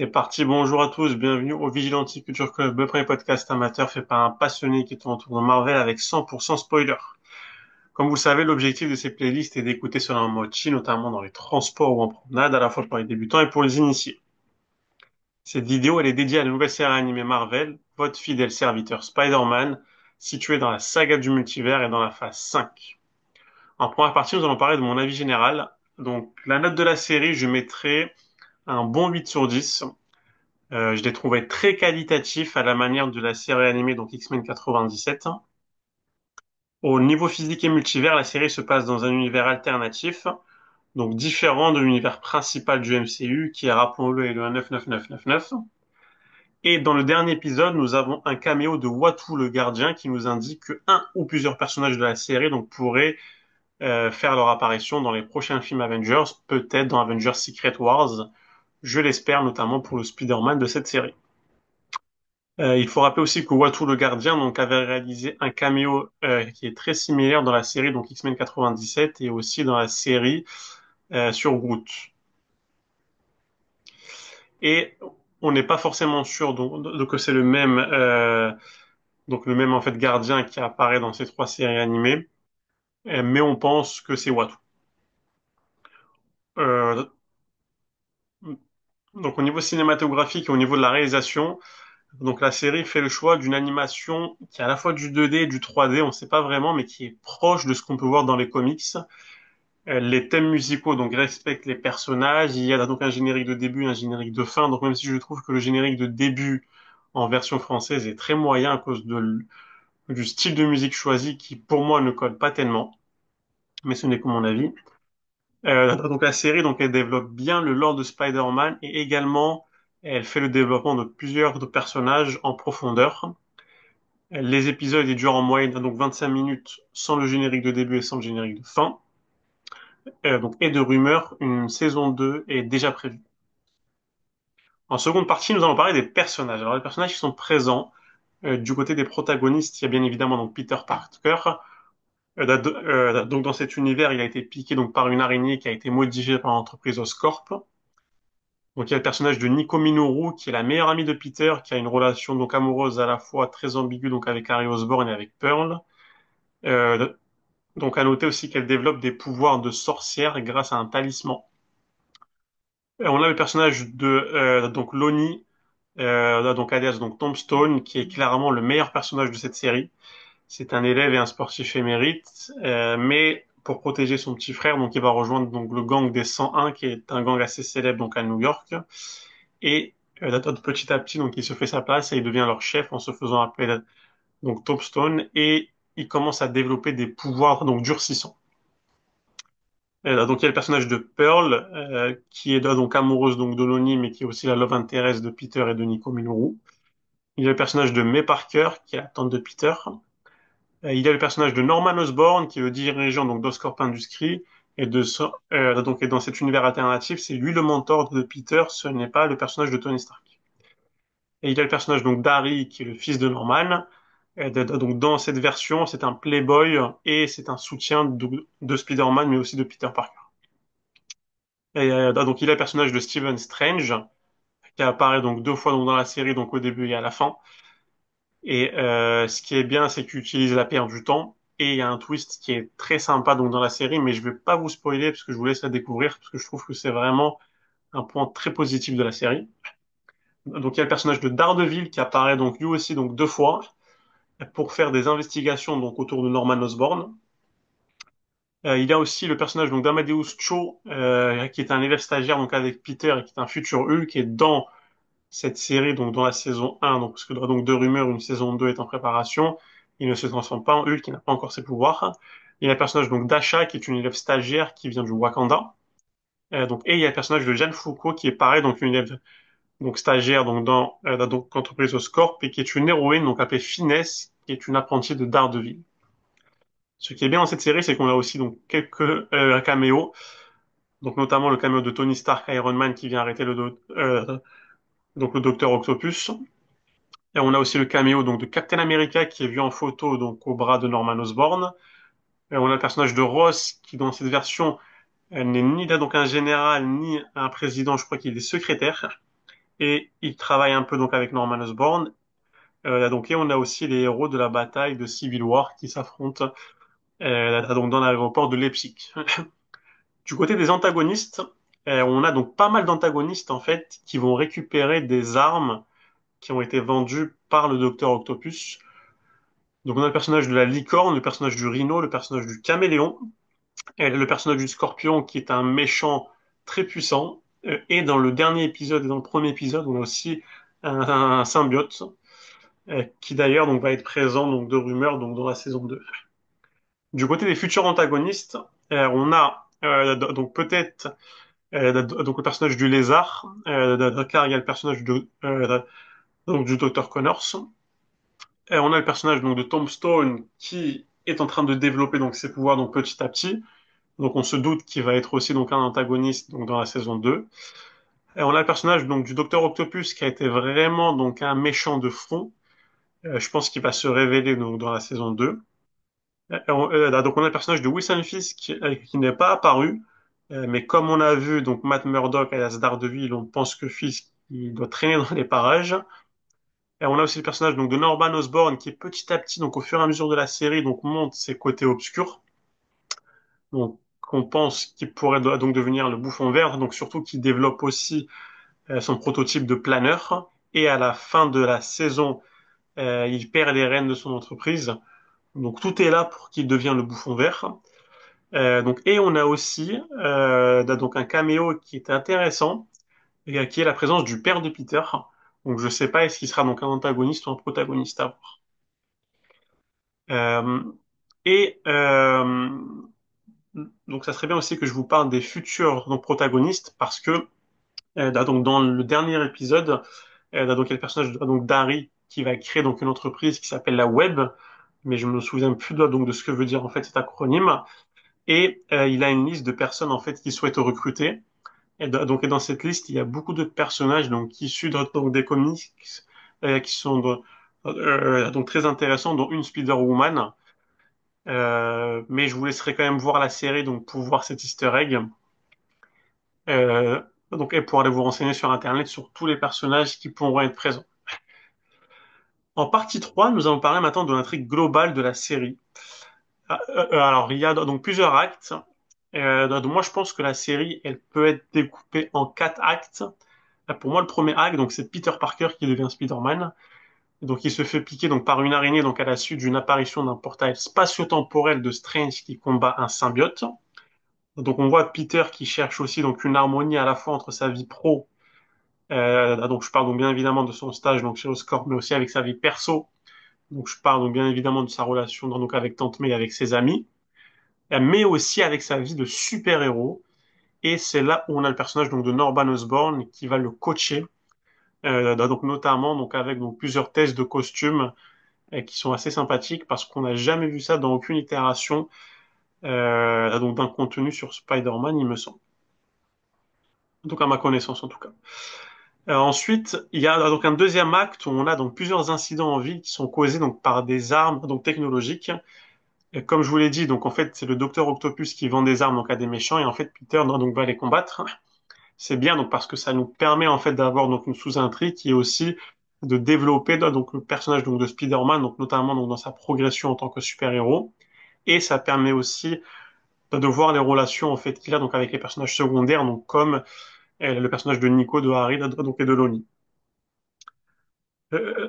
C'est parti, bonjour à tous, bienvenue au Vigilante Culture Club, le premier podcast amateur fait par un passionné qui tourne autour de Marvel avec 100% spoiler. Comme vous le savez, l'objectif de ces playlists est d'écouter cela en mode chill, notamment dans les transports ou en promenade, à la fois pour les débutants et pour les initiés. Cette vidéo, elle est dédiée à la nouvelle série animée Marvel, votre fidèle serviteur Spider-Man, située dans la saga du multivers et dans la phase 5. En première partie, nous allons parler de mon avis général. Donc, la note de la série, je mettrai un bon 8 sur 10. Je l'ai trouvé très qualitatif à la manière de la série animée, donc X-Men 97. Au niveau physique et multivers, la série se passe dans un univers alternatif, donc différent de l'univers principal du MCU, qui est, rappelons-le, est le 99999. Et dans le dernier épisode, nous avons un caméo de Watu le gardien qui nous indique que un ou plusieurs personnages de la série donc pourraient faire leur apparition dans les prochains films Avengers, peut-être dans Avengers Secret Wars. Je l'espère, notamment pour le Spider-Man de cette série. Il faut rappeler aussi que Watu le Gardien donc avait réalisé un caméo qui est très similaire dans la série donc X-Men 97 et aussi dans la série sur Groot. Et on n'est pas forcément sûr que c'est le même en fait gardien qui apparaît dans ces trois séries animées, mais on pense que c'est Watu. Euh, donc au niveau cinématographique et au niveau de la réalisation, donc la série fait le choix d'une animation qui est à la fois du 2D et du 3D, on ne sait pas vraiment, mais qui est proche de ce qu'on peut voir dans les comics. Les thèmes musicaux donc respectent les personnages. Il y a donc un générique de début, un générique de fin. Donc même si je trouve que le générique de début en version française est très moyen à cause du style de musique choisi qui pour moi ne colle pas tellement, mais ce n'est que mon avis. Donc la série donc elle développe bien le lore de Spider-Man et également elle fait le développement de plusieurs de personnages en profondeur. Les épisodes ils durent en moyenne donc 25 minutes sans le générique de début et sans le générique de fin. Donc, et de rumeurs, une saison 2 est déjà prévue. En seconde partie, nous allons parler des personnages. Alors, les personnages qui sont présents, du côté des protagonistes, il y a bien évidemment donc Peter Parker. Donc, dans cet univers, il a été piqué donc par une araignée qui a été modifiée par l'entreprise Oscorp. Donc, il y a le personnage de Nico Minoru, qui est la meilleure amie de Peter, qui a une relation donc amoureuse à la fois très ambiguë donc avec Harry Osborn et avec Pearl. Euh, donc, à noter aussi qu'elle développe des pouvoirs de sorcière grâce à un talisman. On a le personnage de donc Lonnie, donc alias donc Tombstone, qui est clairement le meilleur personnage de cette série. C'est un élève et un sportif émérite, mais pour protéger son petit frère, donc il va rejoindre donc le gang des 101, qui est un gang assez célèbre donc à New York. Et petit à petit, donc il se fait sa place et il devient leur chef en se faisant appeler donc Tombstone et il commence à développer des pouvoirs donc durcissants. Donc il y a le personnage de Pearl qui est donc amoureuse donc de Lonnie mais qui est aussi la love interest de Peter et de Nico Minoru. Il y a le personnage de May Parker qui est la tante de Peter. Il y a le personnage de Norman Osborn qui est le dirigeant donc d'Oscorp Industries et dans cet univers alternatif c'est lui le mentor de Peter, ce n'est pas le personnage de Tony Stark. Et il y a le personnage donc d'Harry qui est le fils de Norman. Donc dans cette version c'est un playboy et c'est un soutien de Spider-Man mais aussi de Peter Parker. Et donc il a le personnage de Stephen Strange qui apparaît donc deux fois donc dans la série, donc au début et à la fin. Et ce qui est bien, c'est qu'il utilise la pierre du temps. Et il y a un twist qui est très sympa donc dans la série, mais je vais pas vous spoiler parce que je vous laisse la découvrir parce que je trouve que c'est vraiment un point très positif de la série. Donc il y a le personnage de Daredevil qui apparaît donc lui aussi donc deux fois pour faire des investigations donc autour de Norman Osborn. Il y a aussi le personnage donc d'Amadeus Cho qui est un élève stagiaire donc avec Peter et qui est un futur Hulk qui est dans cette série, donc dans la saison 1, donc, parce que donc de rumeurs, une saison 2 est en préparation, il ne se transforme pas en Hulk, il n'a pas encore ses pouvoirs. Il y a le personnage donc d'Asha, qui est une élève stagiaire qui vient du Wakanda. Et il y a le personnage de Jeanne Foucault, qui est pareil, donc une élève donc stagiaire donc dans donc l'entreprise Oscorp, et qui est une héroïne donc appelée Finesse, qui est une apprentie de Daredevil. Ce qui est bien dans cette série, c'est qu'on a aussi donc quelques caméos, donc notamment le caméo de Tony Stark Iron Man qui vient arrêter donc le docteur Octopus. Et on a aussi le caméo donc de Captain America qui est vu en photo donc au bras de Norman Osborn. Et on a le personnage de Ross qui dans cette version n'est ni là donc un général ni un président, je crois qu'il est secrétaire. et il travaille un peu donc avec Norman Osborn. Et on a aussi les héros de la bataille de Civil War qui s'affrontent donc dans l'aéroport de Leipzig. Du côté des antagonistes, on a donc pas mal d'antagonistes en fait qui vont récupérer des armes qui ont été vendues par le Docteur Octopus. Donc on a le personnage de la licorne, le personnage du rhino, le personnage du caméléon, et le personnage du scorpion qui est un méchant très puissant. Et dans le dernier épisode et dans le premier épisode, on a aussi un symbiote qui d'ailleurs donc va être présent donc de rumeur donc dans la saison 2. Du côté des futurs antagonistes, on a donc peut-être donc le personnage du lézard, car il y a le personnage donc du Dr Connors. On a le personnage donc de Tombstone qui est en train de développer donc ses pouvoirs donc petit à petit. Donc on se doute qu'il va être aussi donc un antagoniste donc dans la saison 2. Et on a le personnage donc du Docteur Octopus qui a été vraiment donc un méchant de fond. Je pense qu'il va se révéler donc dans la saison 2. Donc on a le personnage de Wilson Fisk qui n'est pas apparu, mais comme on a vu donc Matt Murdock alias Daredevil, on pense que Fisk il doit traîner dans les parages. Et on a aussi le personnage donc de Norman Osborn qui petit à petit donc au fur et à mesure de la série donc monte ses côtés obscurs. Donc on pense qu'il pourrait donc devenir le Bouffon Vert, donc surtout qu'il développe aussi son prototype de planeur. Et à la fin de la saison, il perd les rênes de son entreprise. Donc tout est là pour qu'il devienne le Bouffon Vert. Et on a aussi donc un caméo qui est intéressant, qui est la présence du père de Peter. Donc je sais pas est-ce qu'il sera donc un antagoniste ou un protagoniste à voir. Euh, et donc ça serait bien aussi que je vous parle des futurs donc protagonistes parce que donc dans le dernier épisode, donc il y a le personnage donc d'Harry qui va créer donc une entreprise qui s'appelle la Web, mais je me souviens plus donc de ce que veut dire en fait cet acronyme. Et il a une liste de personnes en fait qui souhaitent recruter. Et dans cette liste, il y a beaucoup de personnages donc issus donc des comics qui sont donc très intéressants, dont une Spider-Woman. Mais je vous laisserai quand même voir la série donc pour voir cet Easter egg. Et pour aller vous renseigner sur Internet sur tous les personnages qui pourront être présents. En partie 3, nous allons parler maintenant de l'intrigue globale de la série. Alors, il y a donc plusieurs actes. Donc moi, je pense que la série, elle peut être découpée en 4 actes. Pour moi, le premier acte, donc c'est Peter Parker qui devient Spider-Man. Donc, il se fait piquer donc par une araignée donc à la suite d'une apparition d'un portail spatio-temporel de Strange qui combat un symbiote. Donc, on voit Peter qui cherche aussi donc une harmonie à la fois entre sa vie pro. Donc, je parle donc bien évidemment de son stage donc chez Oscorp, mais aussi avec sa vie perso. Donc, je parle donc bien évidemment de sa relation donc avec Tante May et avec ses amis, mais aussi avec sa vie de super-héros. Et c'est là où on a le personnage donc de Norman Osborn qui va le coacher, donc notamment donc avec donc plusieurs tests de costumes qui sont assez sympathiques parce qu'on n'a jamais vu ça dans aucune itération donc d'un contenu sur Spider-Man, il me semble. Donc à ma connaissance en tout cas. Ensuite, il y a donc un deuxième acte où on a donc plusieurs incidents en ville qui sont causés donc par des armes donc technologiques. Et comme je vous l'ai dit, donc en fait c'est le Docteur Octopus qui vend des armes donc à des méchants et en fait Peter donc va les combattre. C'est bien donc parce que ça nous permet en fait d'avoir donc une sous-intrigue qui est aussi de développer donc le personnage donc de Spider-Man donc notamment donc dans sa progression en tant que super-héros et ça permet aussi de voir les relations en fait qu'il a donc avec les personnages secondaires donc comme le personnage de Nico, de Harry donc et de Lonnie.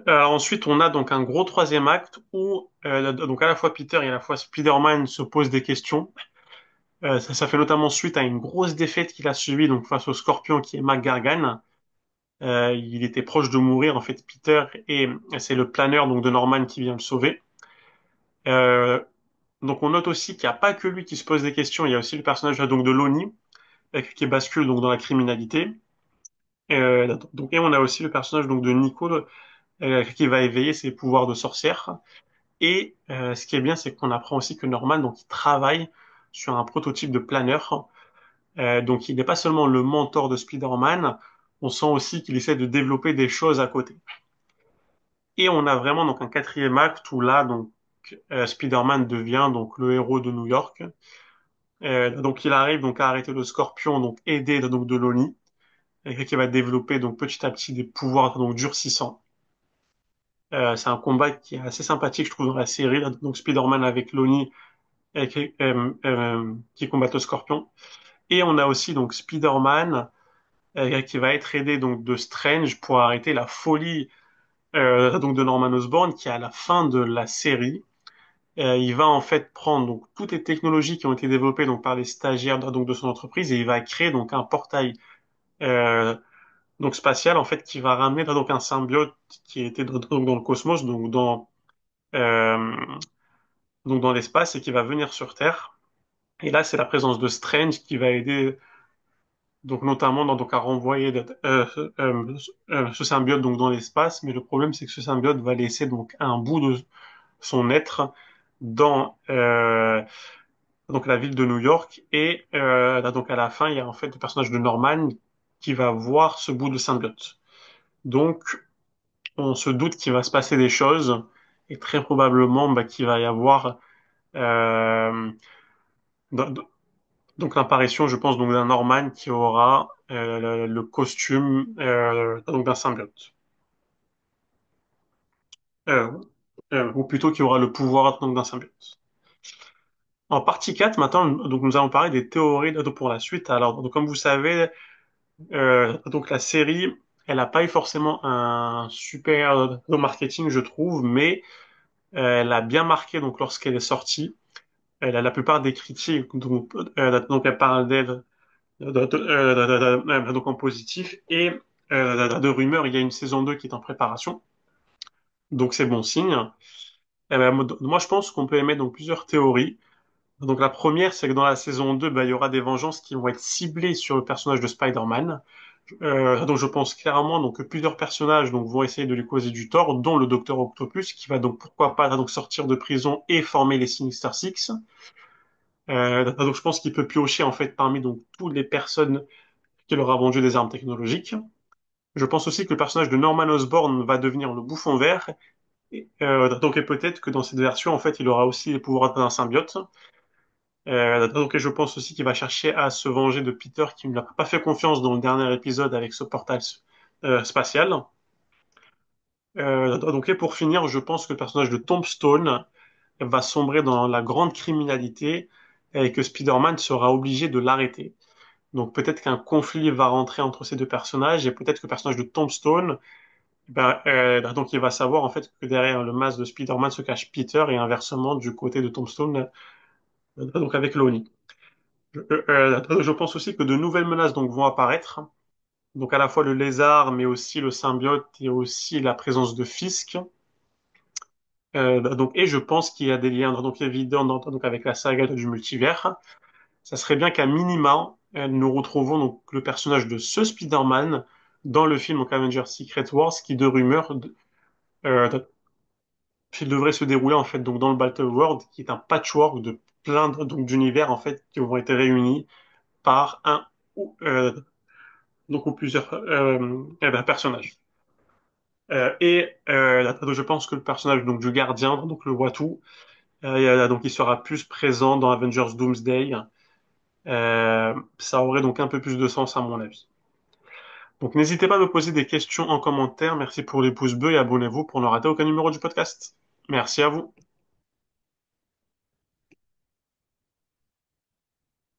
Alors ensuite, on a donc un gros troisième acte où donc à la fois Peter et à la fois Spider-Man se posent des questions. Ça fait notamment suite à une grosse défaite qu'il a subie donc face au Scorpion qui est McGargan. Il était proche de mourir en fait Peter et c'est le planeur donc de Norman qui vient le sauver. Euh, donc on note aussi qu'il n'y a pas que lui qui se pose des questions, il y a aussi le personnage donc de Lonnie qui bascule donc dans la criminalité. Et on a aussi le personnage donc de Nico qui va éveiller ses pouvoirs de sorcière. Et ce qui est bien, c'est qu'on apprend aussi que Norman donc il travaille sur un prototype de planeur. Donc il n'est pas seulement le mentor de Spider-Man, on sent aussi qu'il essaie de développer des choses à côté. Et on a vraiment donc un quatrième acte où là donc Spider-Man devient donc le héros de New York. Donc il arrive donc à arrêter le Scorpion donc aidé donc de Lonnie. et qui va développer donc petit à petit des pouvoirs donc durcissants. C'est un combat qui est assez sympathique, je trouve, dans la série. Là. Donc Spider-Man avec Lonnie qui combat le Scorpion. Et on a aussi donc Spider-Man qui va être aidé donc de Strange pour arrêter la folie donc de Norman Osborn qui à la fin de la série il va en fait prendre donc toutes les technologies qui ont été développées donc par les stagiaires donc de son entreprise et il va créer donc un portail euh, donc spatial en fait qui va ramener donc un symbiote qui était donc dans le cosmos euh, donc dans l'espace et qui va venir sur Terre. Et là c'est la présence de Strange qui va aider donc notamment donc à renvoyer ce symbiote donc dans l'espace. Mais le problème c'est que ce symbiote va laisser donc un bout de son être dans donc la ville de New York et là, donc à la fin il y a en fait le personnage de Norman qui va voir ce bout de symbiote. Donc on se doute qu'il va se passer des choses et très probablement qu'il va y avoir euh, d- donc l'apparition je pense donc d'un Norman qui aura le costume donc d'un symbiote. Euh, ou plutôt qui aura le pouvoir donc d'un symbiote. En partie 4, maintenant, donc nous allons parler des théories pour la suite. Alors, donc, comme vous savez, donc la série, elle n'a pas eu forcément un super marketing, je trouve, mais elle a bien marqué donc lorsqu'elle est sortie. Elle a la plupart des critiques donc elle parle d'elle donc en positif et de rumeurs. Il y a une saison 2 qui est en préparation, donc c'est bon signe. Moi, je pense qu'on peut émettre donc plusieurs théories. Donc la première, c'est que dans la saison 2, il y aura des vengeances qui vont être ciblées sur le personnage de Spider-Man. Donc je pense clairement donc, que plusieurs personnages donc, vont essayer de lui causer du tort, dont le Docteur Octopus, qui va donc pourquoi pas donc, sortir de prison et former les Sinister Six. Donc je pense qu'il peut piocher en fait parmi donc toutes les personnes qui leur a vendu des armes technologiques. Je pense aussi que le personnage de Norman Osborn va devenir le bouffon vert. Donc et peut-être que dans cette version, en fait, il aura aussi les pouvoirs d'un symbiote. Donc, et je pense aussi qu'il va chercher à se venger de Peter qui ne lui a pas fait confiance dans le dernier épisode avec ce portal spatial. Donc, et pour finir, je pense que le personnage de Tombstone va sombrer dans la grande criminalité et que Spider-Man sera obligé de l'arrêter. Donc peut-être qu'un conflit va rentrer entre ces deux personnages et peut-être que le personnage de Tombstone, donc il va savoir en fait que derrière le masque de Spider-Man se cache Peter et inversement du côté de Tombstone, donc avec Lonnie. Je pense aussi que de nouvelles menaces donc vont apparaître. Donc à la fois le lézard, mais aussi le symbiote et aussi la présence de Fisk. Donc et je pense qu'il y a des liens donc évidents donc avec la saga du multivers. Ça serait bien qu'à minima nous retrouvons donc le personnage de ce Spider-Man dans le film donc Avengers Secret Wars, qui de rumeur euh, qu'il devrait se dérouler en fait donc dans le Battle World, qui est un patchwork de plein donc d'univers en fait qui vont être réunis par un ou ou plusieurs personnages. Donc je pense que le personnage donc du gardien, donc le Watu, donc il sera plus présent dans Avengers Doomsday. Ça aurait donc un peu plus de sens à mon avis. Donc n'hésitez pas à me poser des questions en commentaire. Merci pour les pouces bleus et abonnez-vous pour ne rater aucun numéro du podcast. Merci à vous.